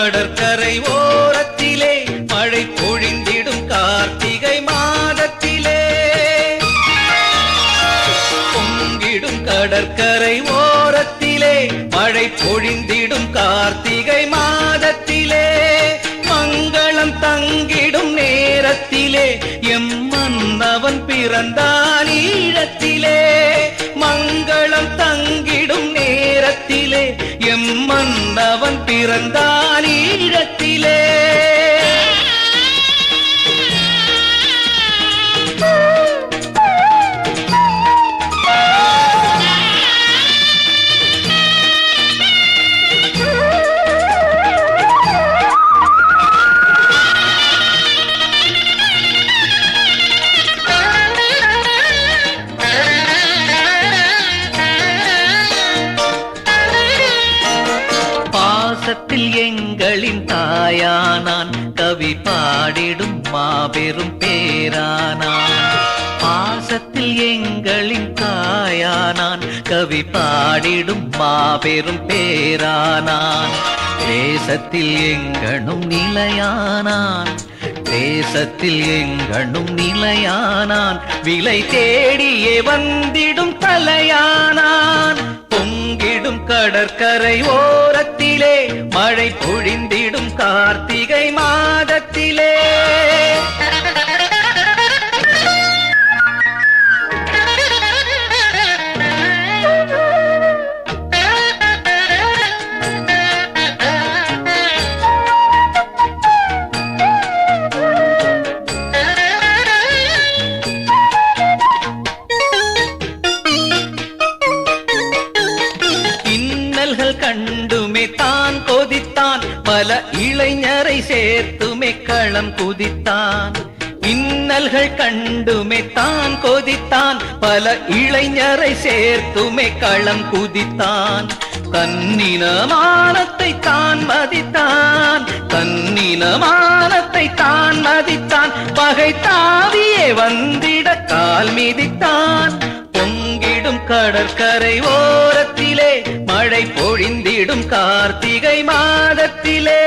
கடற்கரை ஓரத்திலே மழை பொழிந்திடும் கார்த்திகை மாதத்திலே பொங்கிடும் கடற்கரை ஓரத்திலே மழை பொழிந்திடும் கார்த்திகை மாதத்திலே மங்களம் தங்கிடும் நேரத்திலே எம் மன்னவன் பிறந்தான் ஈழத்திலே மங்களம் தங்கிடும் நேரத்திலே எம் மன்னவன் பிறந்தான் ஈழத்திலே பாசத்தில் எங்களின் தாயானான் கவி பாடிடும் மாபெரும் பேரானான் பாசத்தில் எங்களின் தாயானான் கவி பாடிடும் மாபெரும் பேரானான் தேசத்தில் எங்கனும் நிலையானான் தேசத்தில் எங்கனும் நிலையானான் விலை தேடியே வந்திடும் தலையானான் பொங்கிடும் கடற்கரை ஓரத்திலே மழை பொழிந்திடும் கார்த்திகை மாதத்திலே கண்டுமே தான் கொதித்தான் பல இளைஞரை சேர்த்துமே களம் குதித்தான் இன்னல்கள் கண்டுமே தான் கொதித்தான் பல இளைஞரை சேர்த்துமே களம் குதித்தான் தன்னினமானத்தை தான் மதித்தான் தன்னினமானத்தை தான் மதித்தான் பகை தாவியே வந்திட கால் மிதித்தான் பொங்கிடும் கடற்கரை ஓரத்திலே மழை பொழிந்திடும் கார்த்திகை மாதத்திலே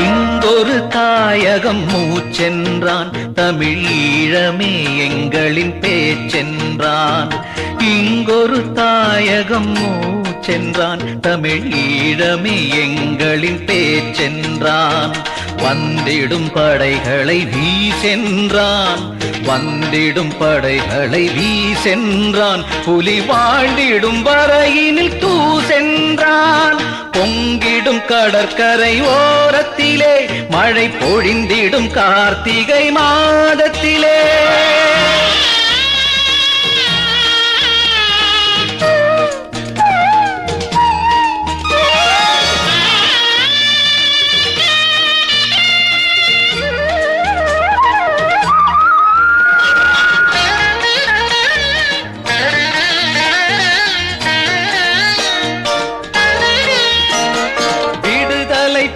இங்கொரு தாயகம் மூச்சென்றான் தமிழ் ஈழமே எங்களின் பேச்சென்றான் இங்கொரு தாயகம் மூச்சென்றான் தமிழ் ஈழமே எங்களின் பேச்சென்றான் வந்திடும் படைகளை வீசென்றான் வந்திடும் படைகளை வீசென்றான் புலி வாழ்ந்திடும் வரையினில் தூசென்றான் பொங்கிடும் கடற்கரை ஓரத்திலே மழை பொழிந்திடும் கார்த்திகை மாதத்திலே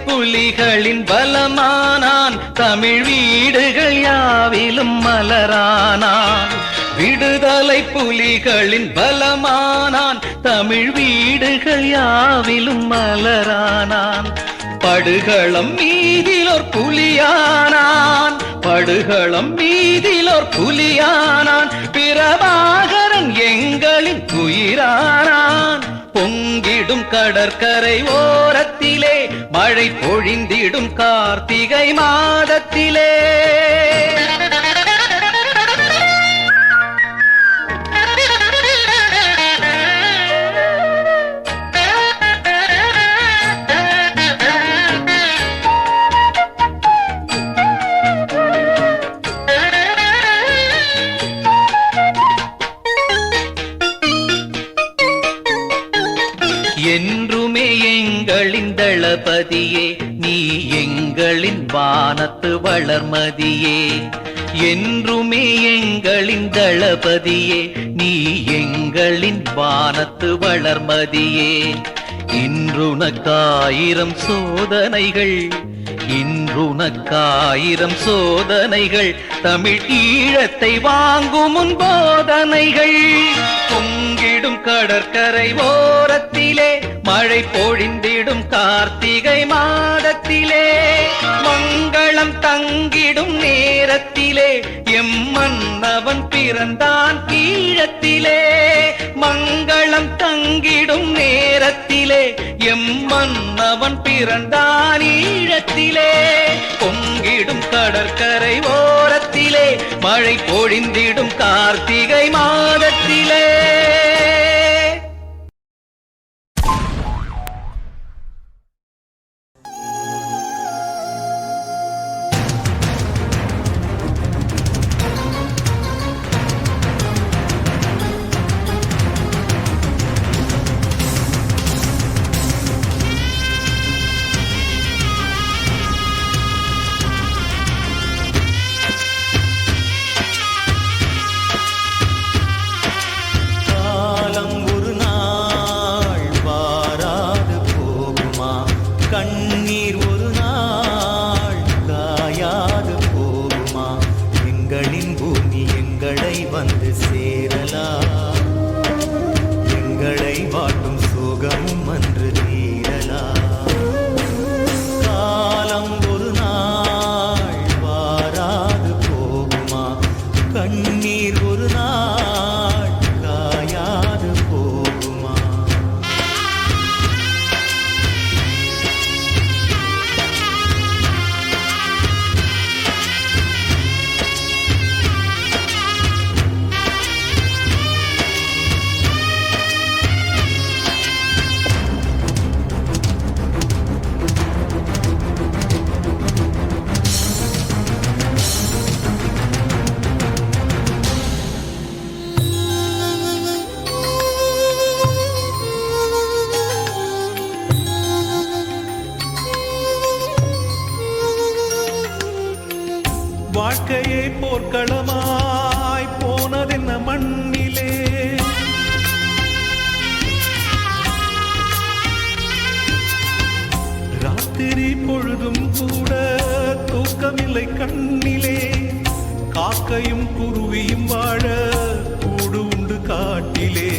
புலிகளின் பலமானான் தமிழ் வீடுகள் யாவிலும் மலரானான் விடுதலை புலிகளின் பலமானான் தமிழ் வீடுகள் யாவிலும் மலரானான் படுகளம் மீதிலோர் புலியானான் படுகளம் மீதிலோர் புலியானான் பிரபாகரன் எங்களின் உயிரானான் பொங்கிடும் கடற்கரை ஓரத்திலே மழை பொழிந்திடும் கார்த்திகை மாதத்திலே என்றுமே எங்களின் தளபதியே நீ எங்களின் வானத்து வளர்மதியே என்றுமே எங்களின் தளபதியே நீ எங்களின் வானத்து வளர்மதியே இன்றுனக்காயிரம் சோதனைகள் இன்றுனக்காயிரம் சோதனைகள், தமிழ் ஈழத்தை வாங்கும் முன் போதனைகள். பொங்கிடும் கடற்கரை ஓரத்திலே, மழை பொழிந்திடும் கார்த்திகை மாதத்திலே, மங்களம் தங்கிடும் நேரத்திலே, எம் மன்னவன் பிறந்தான் ஈழத்திலே. மங்களம் தங்கிடும் நேரத்திலே, எம் மன்னவன் பிறந்தான் ஈழத்திலே. பொங்கிடும் கடற்கரை ஓரத்திலே, மழை பொழிந்திடும் கார்த்திகை மாதத்திலே. வாழ்க்கையே போர்க்களமாய் போனதென்ன மண்ணிலே, ராத்திரி பொழுதும் கூட தூக்கமில்லை கண்ணிலே. காக்கையும் குருவியும் வாழ கூடு உண்டு காட்டிலே,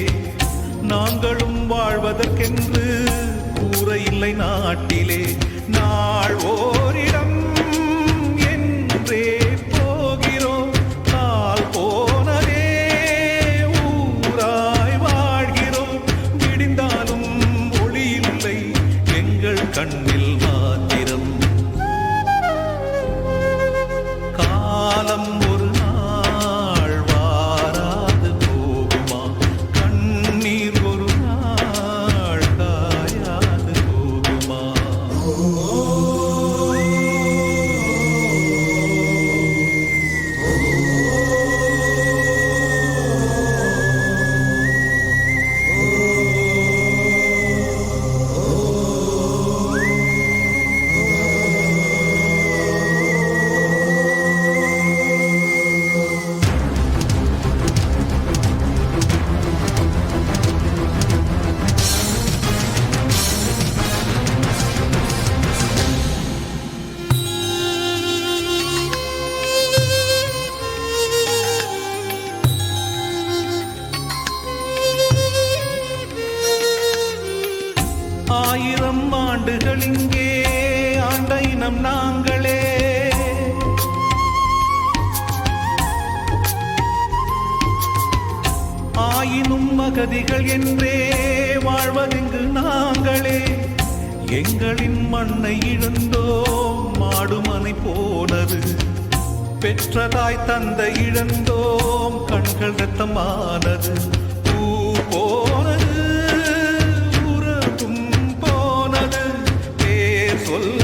நாங்களும் வாழ்வதற்கென்று கூரை இல்லை நாட்டிலே. நாள் ஓரிடம் கண்ணில் மாத்திரம். காலம் ஒரு நாள் வாராது போகுமா, கண்ணீர் ஒரு நாள் காயாது போகுமா. ஆயிரம் ஆண்டுகள் இங்கே ஆண்ட இனம் நாங்களே, ஆயினும் அகதிகள் என்றே வாழ்வதெங்கு நாங்களே. எங்களின் மண்ணை இழந்தோம், மாடுமனை போனது. பெற்றதாய் தந்தை இழந்தோம், கண்கள் ரத்தமானது. பூ போனது, உறவும் போனது, பேர் சொல்ல